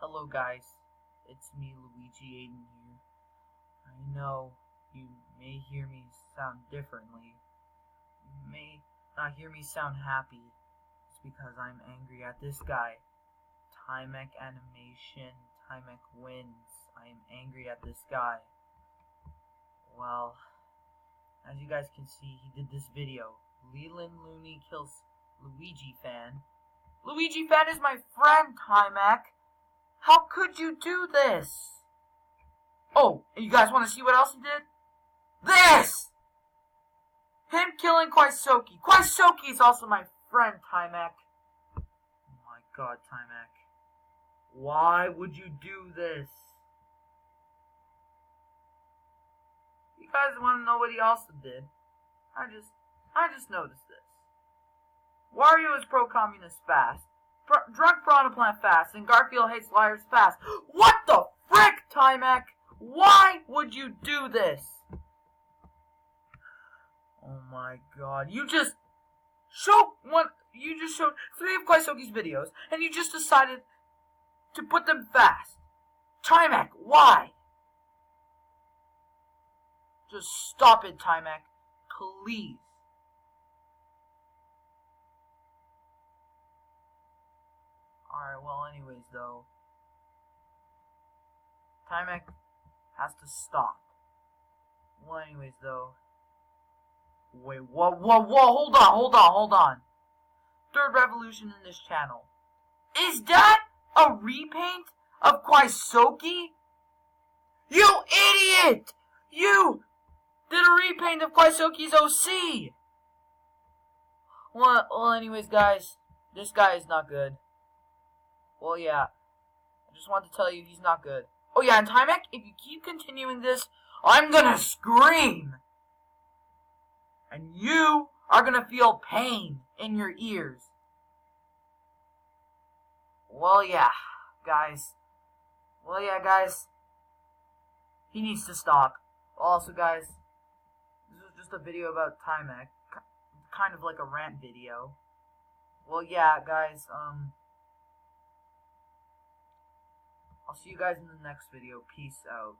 Hello guys, it's me Luigi Aiden here. I know you may hear me sound differently. You may not hear me sound happy. It's because I'm angry at this guy. Tymek Animation Tymek Wins. I am angry at this guy. Well, as you guys can see, he did this video. Leland Looney kills Luigi fan. Luigi fan is my friend, Tymek. How could you do this? Oh, and you guys want to see what else he did? This! Him killing Kwaisoki. Kwaisoki is also my friend, Tymek. Oh my god, Tymek. Why would you do this? You guys want to know what he also did? I just noticed this. Wario is pro-communist fast. Drunk Piranha Plant fast, and Garfield hates liars fast. What the frick, Tymek? Why would you do this? Oh my god, you just showed 3 of Kwaisoki's videos, and you just decided to put them fast. Tymek, why? Just stop it, Tymek, please. Alright, well anyways though, Tymek has to stop. Well anyways though, wait, whoa, hold on. Third revolution in this channel. Is that a repaint of Kwaisoki? You idiot! You did a repaint of Kwaisoki's OC! Well anyways guys, this guy is not good. Well, yeah. I just want to tell you he's not good. Oh, yeah, and Tymek, if you keep continuing this, I'm gonna scream! And you are gonna feel pain in your ears. Well, yeah, guys. He needs to stop. Also, guys, this was just a video about Tymek. Kind of like a rant video. Well, yeah, guys, I'll see you guys in the next video. Peace out.